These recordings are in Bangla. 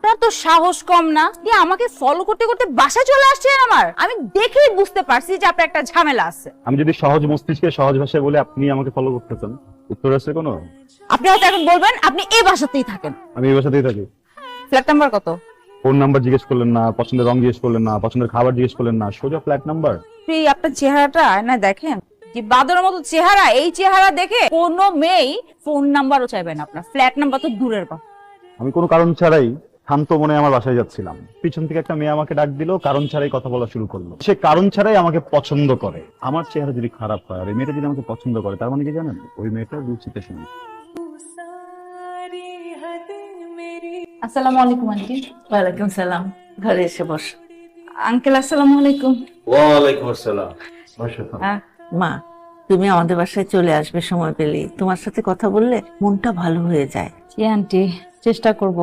তার তো সাহস কম না, যে আমাকে ফলো করতে করতে বাসায় চলে আসছেন আমার। আমি দেখেই বুঝতে পারছি যে আপনার একটা ঝামেলা আছে। আমি যদি সহজ মস্তিষ্কে সহজ ভাষায় বলে আপনি আমাকে ফলো করতেছেন, উত্তর আছে কোনো? আপনি হয়তো এখন বলবেন আপনি এই বাসাতেই থাকেন। আমি এই বাসাতেই থাকি। ফ্ল্যাট নাম্বার কত? ফোন নাম্বার জিজ্ঞেস করলেন না, পছন্দের রং জিজ্ঞেস করলেন না, পছন্দের খাবার জিজ্ঞেস করলেন না, সোজা ফ্ল্যাট নাম্বার। আপনি আপনার চেহারাটা আয়নায় দেখেন, যে বাদরের মতো চেহারা, এই চেহারা দেখে কোনো মেয়েই ফোন নাম্বারও চাইবে না আপনার, ফ্ল্যাট নাম্বার তো দূরের কথা। আমি কোনো কারণ ছাড়াই শান্ত মনে আমার বাসায় যাচ্ছিলাম, পিছন থেকে একটা মেয়ে আমাকে ডাক দিল, কারণ ছাড়াই কথা বলা শুরু করলো। সে কারণ ছাড়াই আমাকে পছন্দ করে। আমার চেহারা যদি খারাপ হয় আর এই মেয়েটা যদি আমাকে পছন্দ করে, তার মানে কি জানেন, ওই মেয়েটা রুচিতে শুনে। আসসালামু আলাইকুম আন্টি। ওয়ালাইকুম সালাম। ঘরে এসে বস। আঙ্কেল আসসালামু আলাইকুম। ওয়ালাইকুম আসসালাম। মা, তুমি আমাদের বাসায় চলে আসবে সময় পেলেই। তোমার সাথে কথা বললে মনটা ভালো হয়ে যায়। জি আন্টি, চেষ্টা করব।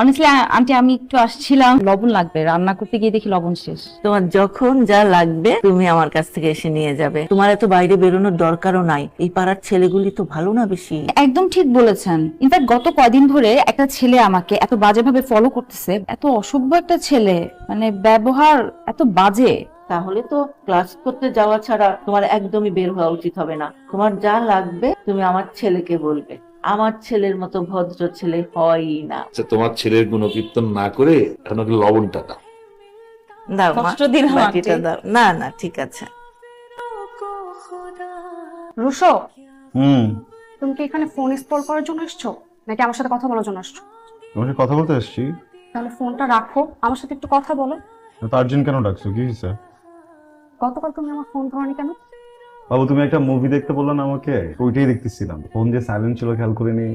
অনেস্টলি আন্টি আমি একটু আসছিলাম, লবণ লাগবে, রান্না করতে গিয়ে দেখি লবণ শেষ। তোমার যখন যা লাগবে তুমি আমার কাছ থেকে এসে নিয়ে যাবে। তোমার এত বাইরে বেরোনোর দরকারও নাই। এই পাড়ার ছেলেগুলি তো ভালো না বেশি। একদম ঠিক বলেছেন। ইনফ্যাক্ট গত কয়দিন ধরে একটা ছেলে আমাকে এত বাজেভাবে ফলো করতেছে, এত অসভ্য একটা ছেলে, মানে ব্যবহার এত বাজে। তাহলে তো ক্লাস করতে যাওয়া ছাড়া তোমার একদমই বের হওয়া উচিত হবে না। তোমার যা লাগবে তুমি আমার ছেলেকে বলবে। আমার ছেলের মতো ভদ্র ছেলে হয়ই না। আচ্ছা, তোমার ছেলের গুণকীর্তন না করে এখন ওকে লবণটা দাও। দাও মা, কষ্ট দিলাম বাটিটা আন্টি। দাও। না না, ঠিক আছে। রুশো, হুম, তুমি কি এখানে ফোন স্ক্রল করার জন্য এসছো নাকি আমার সাথে কথা বলার জন্য আসছো? তোমার সাথে কথা বলতে আসছি। তাহলে ফোনটা রাখো, আমার সাথে একটু কথা বলো। তো আর্জেন্ট কেন ডাকছো, কি হয়েছে? গতকাল তুমি আমার ফোন ধরনি কেন? বাবু, তুমি একটা মুভি দেখতে বললো না আমাকে, ওইটাই দেখতেছিলাম। ফোন যে সাইলেন্ট ছিল খেয়াল করে নি,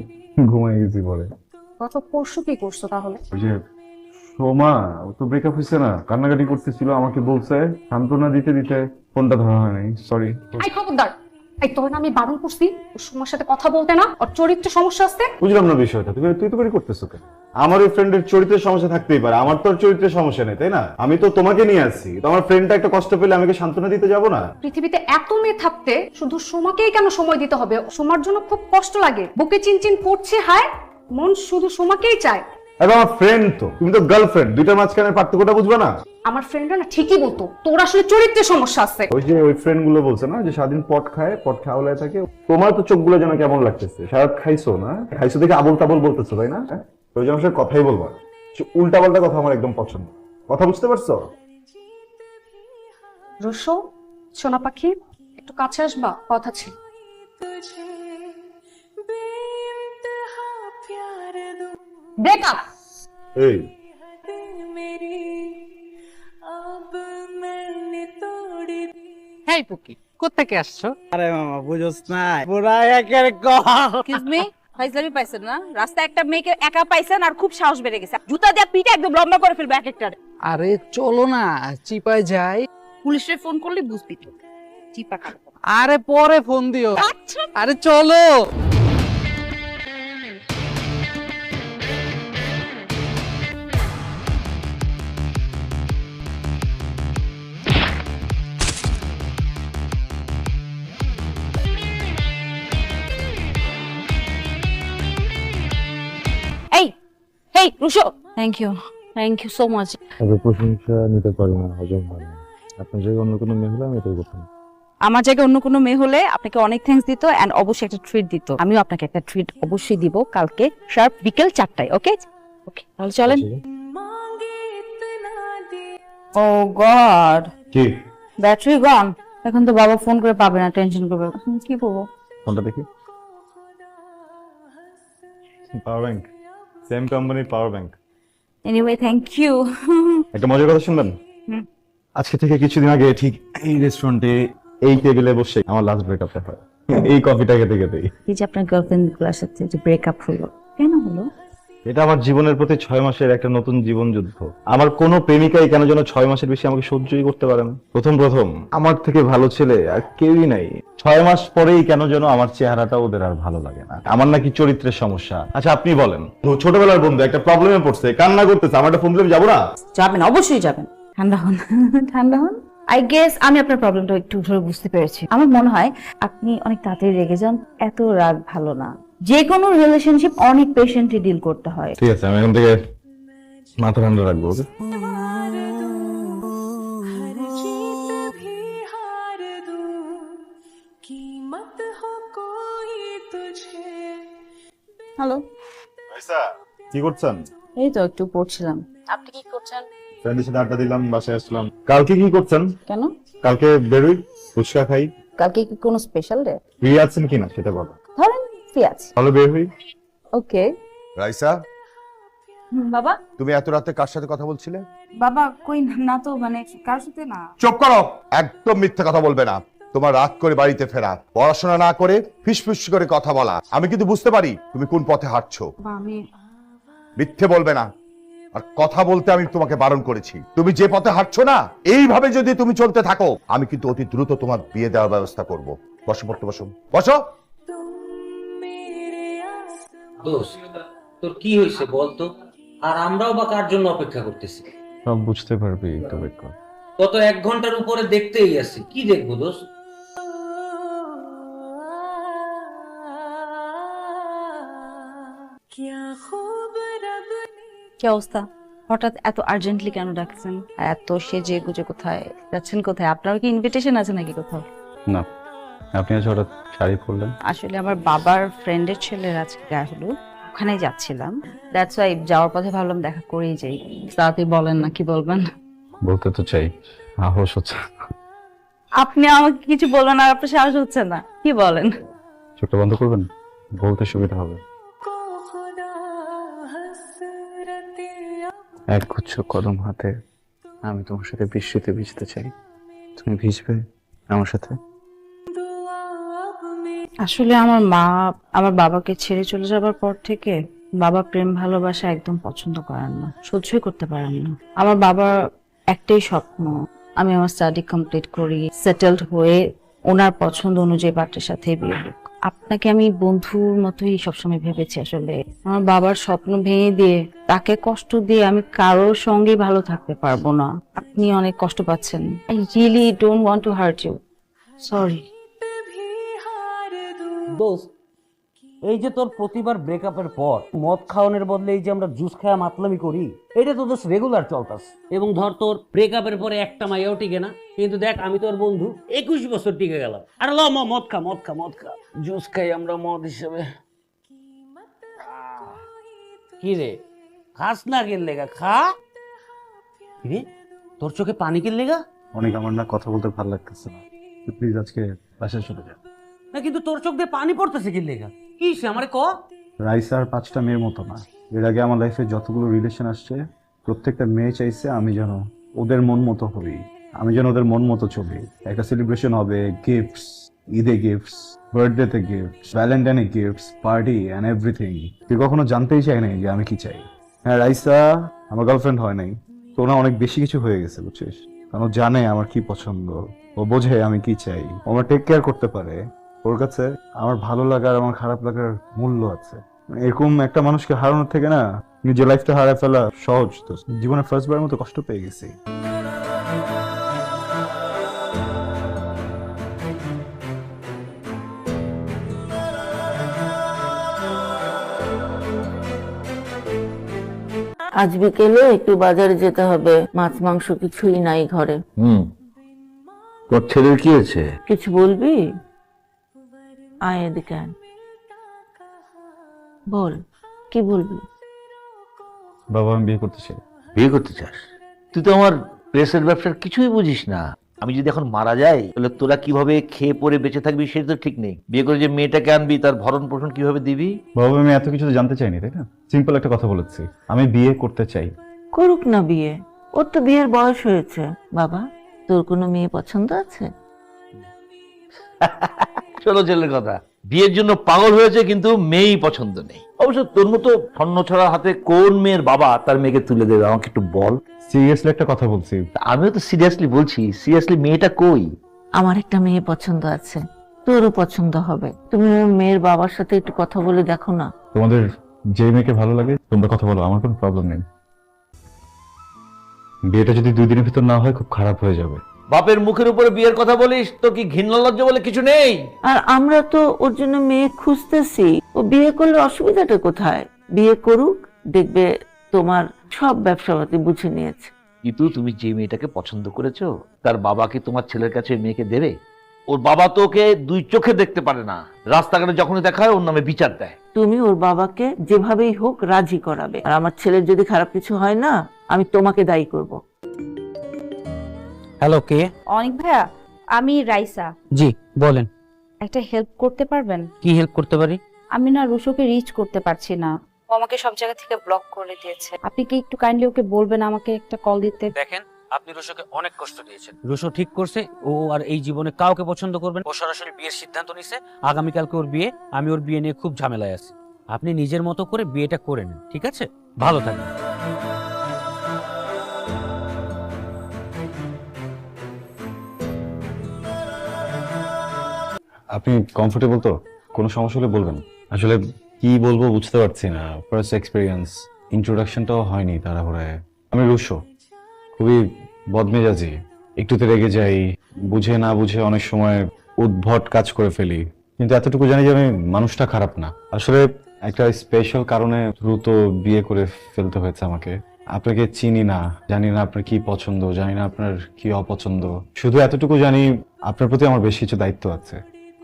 ঘুমাই গেছি পরে। গত পরশু কি করছো তাহলে? ওই যে সোমা, ও তো ব্রেকআপ হয়েছে না, কান্নাকাটি করতেছিল, আমাকে বলছে সান্ত্বনা দিতে দিতে ফোনটা ধরা হয় নাই, সরি। এই খবরদার, এই তোর না আমি বারণ করছি ওর সময়ের সাথে কথা বলতে, না ওর চরিত্রে সমস্যা আছে। বুঝলাম না বিষয়টা, তুই তো করে করতেছো কেন? আমার ওই ফ্রেন্ডের চরিত্রের সমস্যা থাকতেই পারে, আমার তো ওর চরিত্রের সমস্যা নেই, তাই না? আমি তো তোমাকে নিয়ে আসছি, তো আমার ফ্রেন্ডটা একটা কষ্ট পেলে আমি কি সান্ত্বনা দিতে যাবো না? পৃথিবীতে এত মেয়ে থাকতে শুধু সোমাকেই কেন সময় দিতে হবে? সোমার জন্য খুব কষ্ট লাগে, বুকে চিনচিন করছে, হায় মন শুধু সোমাকেই চায়। আরে আমার ফ্রেন্ড তো, তুমি তো গার্লফ্রেন্ড, দুইটার মাঝখানে পার্থক্যটা বুঝবে না? আমার ফ্রেন্ডরা না ঠিকই বলতো তোর আসলে চরিত্রে সমস্যা আছে। ওই যে ওই ফ্রেন্ড গুলো বলছে না যে সারাদিন পট খায়, পট খাওয়ালায় থাকে। তোমার তো চোখগুলো যেন কেমন লাগতেছে, সারা খাইছো না, খাইছো দেখে আবল তাবল বলতেছো, তাই না? ওই জন্য সাথে কথাই বলবা, উল্টা পাল্টা কথা আমার একদম পছন্দ। কথা বুঝতে পারছো? রুশো, সোনা পাখি, একটু কাছে আসবা, কথা ছিল। ব্রেকআপ। এই হেই পুকি, কোত্থেকে আসছো? আরে মামা বুঝোস না, পুরা একের কল। এক্সকিউজ মি, ফাইজলামি পাইছেন না? রাস্তায় একটা মেয়েকে একা পাইছেন আর খুব সাহস বেড়ে গেছে, জুতা দিয়ে পিঠে একদম লম্বা করে ফেলবে এক একটারে। আরে চলো না, চিপায় যাই। পুলিশে ফোন করলে বুঝবি তো, চিপা কাটবো। আরে পরে ফোন দিও। আচ্ছা আরে চলো। এই hey Rusho, thank you so much. তবে প্রশংসা নিতে পারি না, হজম হয় না। আপনার জায়গায় অন্য কোনো মেয়ে হলে আমি এটাই করতাম। আমার জায়গায় অন্য কোনো মেয়ে হলে আপনাকে অনেক থ্যাঙ্কস দিত এন্ড অবশ্যই একটা ট্রিট দিত। আমিও আপনাকে একটা ট্রিট অবশ্যই দিব কালকে শার্প বিকেল 4টায়। ওকে ওকে, তাহলে চলেন। ও গড, কি ব্যাটারি গন। এখন তো বাবা ফোন করে পাবে না, টেনশন করবে। এখন কি করবো? ফোনটা দেখি। পাওয়ার ব্যাংক, সেম কোম্পানির power bank. Anyway thank you. একটা মজার কথা শুনবেন? আজকে থেকে কিছুদিন আগে ঠিক এই রেস্টুরেন্টে এই টেবিলে বসে আমার লাস্ট ব্রেকআপটা হয়, এই কফিটা খেতে খেতেই। এই যে আপনার গার্লফ্রেন্ড গুলোর সাথে যে ব্রেকআপ হলো, কেন হলো? এটা আমার জীবনের প্রতি 6 মাসের একটা নতুন জীবন যুদ্ধ। আমার কোনো প্রেমিকাই কেন যেন 6 মাসের বেশি আমাকে সহ্যই করতে পারে না। প্রথম আমার থেকে ভালো ছেলে আর কেউই নাই। 6 মাস পরেই কেন যেন আমার চেহারাটা ওদের আর ভালো লাগে না। আমার নাকি চরিত্রের সমস্যা। আচ্ছা আপনি বলেন, ছোটবেলার বন্ধু একটা প্রবলেমে পড়ছে, কান্না করতেছে, আমার একটা ফোন দিলে যাবো না? যাবেন, অবশ্যই যাবেন। ঠান্ডা হন, ঠান্ডা হন। আই গেস আমি আপনার প্রবলেমটা একটু ধরে বুঝতে পেরেছি। আমার মনে হয় আপনি অনেক তাড়াতাড়ি রেগে যান, এত রাগ ভালো না। যে কোনো রিলেশনশিপ অনেক পেশেন্টলি ডিল করতে হয়। ঠিক আছে, আমি এখন থেকে মাথা ঠান্ডা রাখবো, ওকে? হ্যালো, কি করছেন? এই তো একটু পড়ছিলাম। আপনি কি করছেন? ফ্রেন্ডের সাথে আড্ডা দিলাম, বাসায় আসলাম। কালকে কি করছেন? কেন? কালকে বেরোই, ফুচকা খাই। কালকে কি কোনো স্পেশাল ডে? ফ্রি আছেন কিনা সেটা বলো। ধরেন ফ্রি আছি। তাহলে বের হই। ওকে। রাইসা, বাবা, তুমি এত রাতে কার সাথে কথা বলছিলে? বাবা কই না তো, মানে কার সাথে না। চুপ করো, একদম মিথ্যা কথা বলবে না। তোমার রাত করে বাড়িতে ফেরা, পড়াশোনা না করে ফিসফিস করে কথা বলা, আমি কিন্তু বুঝতে পারি তুমি কোন পথে হাঁটছো। আমি মিথ্যে বলবে না, আর কথা বলতে আমি তোমাকে বারণ করেছি। তুমি যে পথে হাঁটছো না, এইভাবে যদি তুমি চলতে থাকো, আমি কিন্তু অতি দ্রুত তোমার বিয়ে দেওয়ার ব্যবস্থা করব। বসো, পড়তে বসো, বসো। দোস্ত, তোর কি হয়েছে বলতো? আর আমরাও বা কার জন্য অপেক্ষা করতেছি? সব বুঝতে পারবি, একটু ওয়েট কর। গত 1 ঘন্টার উপরে দেখতেই আছি, কি দেখবো দোস্ত? কি অবস্থা? হঠাৎ এত আর্জেন্টলি কেন ডাকছেন? এত সেজে গুজে কোথায় যাচ্ছেন? কোথায়? আপনার কি ইনভিটেশন আছে নাকি কোথাও? না, আপনি আজ হঠাৎ শাড়ি পরলেন? আসলে আমার বাবার ফ্রেন্ডের ছেলের আজকে গায়ে হলুদ, ওখানেই যাচ্ছিলাম। দ্যাটস ওয়াই যাওয়ার পথে ভাবলাম দেখা করেই যাই। তাড়াতাড়ি বলেন না, কি বলবেন? বলতে তো চাই, সাহস হচ্ছে। আপনি আমাকে কিছু বলবেন আর আপনার সাহস হচ্ছে না, কি বলেন? চোখটা বন্ধ করবেন, বলতে সুবিধা হবে। এক গুচ্ছ কদম হাতে আমি তোমার সাথে বৃষ্টিতে ভিজতে চাই, তুমি ভিজবে আমার সাথে। আসলে আমার মা আমার বাবাকে ছেড়ে চলে যাবার পর থেকে বাবা প্রেম ভালোবাসা একদম পছন্দ করেন না, সহ্যই করতে পারেন না। আমার বাবার একটাই স্বপ্ন, আমি আমার স্টাডি কমপ্লিট করি, সেটেলড হয়ে ওনার পছন্দ অনুযায়ী পাত্রের সাথে বিয়ে হোক। আপনাকে আমি বন্ধুর মতোই সবসময় ভেবেছি। আসলে আমার বাবার স্বপ্ন ভেঙে দিয়ে, তাকে কষ্ট দিয়ে আমি কারোর সঙ্গে ভালো থাকতে পারবো না। আপনি অনেক কষ্ট পাচ্ছেন। I really don't want to hurt you, sorry. দোস্ত, এই যে তোর প্রতিবার ব্রেকআপের পর মদ খাওয়ানোর বদলে এই যে আমরা জুস খাওয়া মাতলামি করি, এটা তো দোস্ত রেগুলার চলতাস। এবং ধর তোর ব্রেকআপের পরে একটা মাইয়াও টিকে না, কিন্তু দেখ আমি তোর বন্ধু 21 বছর টিকে গেলাম। আর ল মদ খা, মদ খা, মদ খা, জুস খাই আমরা মদ হিসেবে। কি রে, খাস না কেন লেগা? খা। কি রে, তোর চোখে পানি কেন লেগা? অনেক আমার না কথা বলতে ভালো লাগতেছে না, প্লিজ আজকে বাসায় চলে যান। না কিন্তু তোর চোখ দিয়ে পানি পড়তেছে কি লেগা? কি সে আমারে ক। রাইসা আর 5টা মেয়ের মতো না। এর আগে আমার লাইফে যতগুলো রিলেশন আসছে, প্রত্যেকটা মেয়ে চাইছে আমি যেন ওদের মন মতো হই, আমি যেন ওদের মন মতো চলি। একটা সেলিব্রেশন হবে, গিফটস, ঈদে গিফটস, বার্থডেতে গিফটস, ভ্যালেন্টাইনে গিফটস, পার্টি অ্যান্ড এভরিথিং। তুই কখনো জানতেই চাই নাই যে আমি কি চাই। হ্যাঁ, রাইসা আমার গার্লফ্রেন্ড হয় নাই, তো না অনেক বেশি কিছু হয়ে গেছে, বুঝছিস? কারণ ও জানে আমার কি পছন্দ, ও বোঝে আমি কি চাই, ও আমার টেক কেয়ার করতে পারে। ওর কাছে আমার ভালো লাগার, আমার খারাপ লাগার মূল্য আছে। এরকম একটা মানুষকে হারানোর থেকে না নিজের লাইফটা হারায় ফেলা সহজ। তো জীবনে ফার্স্ট বারের মতো কষ্ট পেয়ে গেছি। আজ বিকেলে একটু বাজারে যেতে হবে, মাছ মাংস কিছুই নাই ঘরে। তোর ছেলের কি হয়েছে? কিছু বলবি? আয় এদিকে আয়। বল, কি বলবি? বাবা, আমি বিয়ে করতে চাই। বিয়ে করতে চাস? তুই তো আমার প্রেসের ব্যবসার কিছুই বুঝিস না। আমি যদি এখন মারা যাই, তাহলে তোরা কিভাবে খেয়ে পরে বেঁচে থাকবি সেটা তো ঠিক নেই। বিয়ে করে যে মেয়েটাকে আনবি, তার ভরণ পোষণ কিভাবে দিবি? বাবা, আমি এত কিছু তো জানতে চাইনি, তাই না? সিম্পল একটা কথা বলেছি, আমি বিয়ে করতে চাই। করুক না বিয়ে, ওর তো বিয়ের বয়স হয়েছে। বাবা, তোর কোনো মেয়ে পছন্দ আছে? চলো ছেলের কথা, বিয়ের জন্য পাগল হয়েছে কিন্তু মেয়েই পছন্দ নেই। অবশ্য তোর মতো স্বর্ণ ছড়া হাতে কোন মেয়ের বাবা তার মেয়েকে তুলে দেবে আমাকে একটু বল। সিরিয়াসলি একটা কথা বলছি। আমিও তো সিরিয়াসলি বলছি, সিরিয়াসলি মেয়েটা কই? আমার একটা মেয়ে পছন্দ আছে, তোরও পছন্দ হবে। তুমি ওর মেয়ের বাবার সাথে একটু কথা বলে দেখো না। তোমাদের যে মেয়েকে ভালো লাগে তোমরা কথা বলো, আমার কোনো প্রবলেম নেই। বিয়েটা যদি 2 দিনের ভিতর না হয় খুব খারাপ হয়ে যাবে। বাপের মুখের উপরে বিয়ের কথা বলিস, তো কি ঘৃণা লজ্জা বলে কিছু নেই? আর আমরা তো ওর জন্য মেয়ে খুঁজতেছি। ও বিয়ে করলে অসুবিধাটা কোথায়? বিয়ে করুক, দেখবে তোমার সব ব্যবসাপাতি বুঝে নিয়েছে। কিন্তু তুমি যে মেয়েটাকে পছন্দ করেছো তার বাবাকে তোমার ছেলের কাছে ওই মেয়েকে দেবে? ওর বাবা তো ওকে দুই চোখে দেখতে পারে না, রাস্তাঘাটে যখনই দেখা হয় ওর নামে বিচার দেয়। তুমি ওর বাবাকে যেভাবেই হোক রাজি করাবে, আর আমার ছেলের যদি খারাপ কিছু হয় না, আমি তোমাকে দায়ী করব। হ্যালো, কে? অনেক ভাইয়া, আমি রাইসা। জি বলেন, একটা হেল্প করতে পারবেন? কি হেল্প করতে পারি? আমি না রুশোকে রিচ করতে পারছি না, ও আমাকে সব জায়গা থেকে ব্লক করে দিয়েছে। আপনি কি একটু কাইন্ডলি ওকে বলবেন আমাকে একটা কল দিতে? দেখেন, আপনি রুশোকে অনেক কষ্ট দিয়েছেন। রুশো ঠিক করছে ও আর এই জীবনে কাউকে পছন্দ করবেন। ও সরাসরি বিয়ের সিদ্ধান্ত নিছে। আগামীকালকে ওর বিয়ে। আমি ওর বিয়ে নিয়ে খুব ঝামেলায় আছি। আপনি নিজের মতো করে বিয়েটা করে নিন, ঠিক আছে? ভালো থাকবেন। আপনি কমফোর্টেবল তো? কোনো সমস্যা হলে বলবেন। আসলে কি বলবো বুঝতে পারছি না, ফার্স্ট এক্সপিরিয়েন্স, ইন্ট্রোডাকশনটাও হয়নি তাড়াহুড়ায়। আমি রুশো, খুবই বদমেজাজি, একটুতে রেগে যাই, বুঝে না বুঝে অনেক সময় উদ্ভট কাজ করে ফেলি। কিন্তু এতটুকু জানি যে আমি মানুষটা খারাপ না। আসলে একটা স্পেশাল কারণে দ্রুত বিয়ে করে ফেলতে হয়েছে আমাকে। আপনাকে চিনি না, জানি না আপনার কি পছন্দ, জানি না আপনার কি অপছন্দ। শুধু এতটুকু জানি আপনার প্রতি আমার বেশ কিছু দায়িত্ব আছে।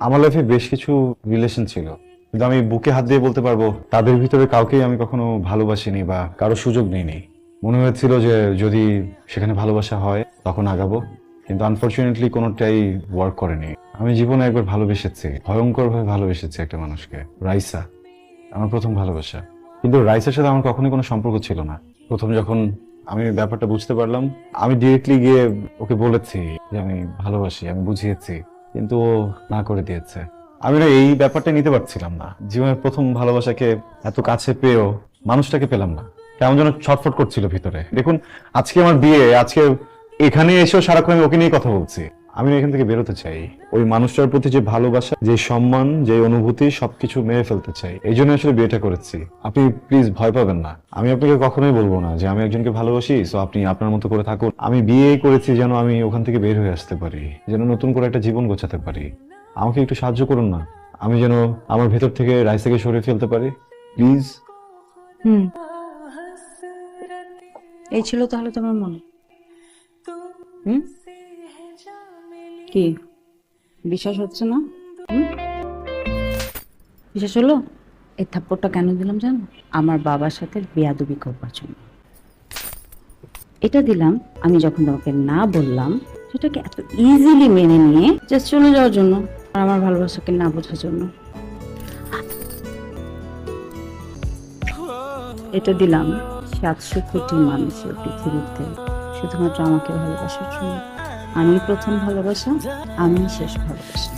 আমার লাইফে বেশ কিছু রিলেশন ছিল, কিন্তু আমি বুকে হাত দিয়ে বলতে পারবো তাদের ভিতরে কাউকেই আমি কখনো ভালোবাসিনি বা কারো সুযোগ নিইনি। মনে হয়েছিল যে যদি সেখানে ভালোবাসা হয় তখন আগাবো, কিন্তু আনফরচুনেটলি কোনোটাই ওয়ার্ক করেনি। আমি জীবনে একবার ভালোবেসেছি, ভয়ঙ্করভাবে ভালোবেসেছি একটা মানুষকে, রাইসা, আমার প্রথম ভালোবাসা। কিন্তু রাইসার সাথে আমার কখনোই কোনো সম্পর্ক ছিল না। প্রথম যখন আমি ব্যাপারটা বুঝতে পারলাম, আমি ডিরেক্টলি গিয়ে ওকে বলেছি যে আমি ভালোবাসি, আমি বুঝিয়েছি, কিন্তু ও না করে দিয়েছে। আমি না এই ব্যাপারটা নিতে পারছিলাম না। জীবনের প্রথম ভালোবাসাকে এত কাছে পেয়েও মানুষটাকে পেলাম না, কেমন যেন ছটফট করছিল ভিতরে। দেখুন, আজকে আমার বিয়ে, আজকে এখানে এসেও সারাক্ষণ আমি ওকে নিয়ে কথা বলছি। আমি এখান থেকে বেরোতে চাই। ওই মানুষটার প্রতি যে ভালোবাসা, যে সম্মান, যে অনুভূতি, সবকিছু মেরে ফেলতে চাই। এই জন্য আসলে বিয়েটা করেছি। আপনি প্লিজ ভয় পাবেন না। আমি আপনাকে কখনোই বলবো না যে আমি একজনকে ভালোবাসি, সো আপনি আপনার মতো করে থাকুন। আমি বিয়ে করেছি যেন আমি ওখান থেকে বের হয়ে আসতে পারি, যেন নতুন করে একটা জীবন গোছাতে পারি। আমাকে একটু সাহায্য করুন না, আমি যেন আমার ভেতর থেকে রাইসাকে সরিয়ে ফেলতে পারি, প্লিজ। এই ছিল তাহলে তোমার মনে? কি বিশ্বাস হচ্ছে না? বিশ্বাস হলো? এই থাপ্পড়টা কেন দিলাম জানো? আমার বাবার সাথে বেয়াদবি করবার জন্য। এটা দিলাম আমি যখন তোমাকে না বললাম, সেটাকে এত ইজিলি মেনে নিয়ে জাস্ট চলে যাওয়ার জন্য, আর আমার ভালোবাসাকে না বোঝার জন্য। এটা দিলাম 700 কোটি মানুষের পৃথিবীতে শুধুমাত্র আমাকে ভালোবাসার জন্য। আমি প্রথম ভালোবাসা, আমি শেষ ভালোবাসা।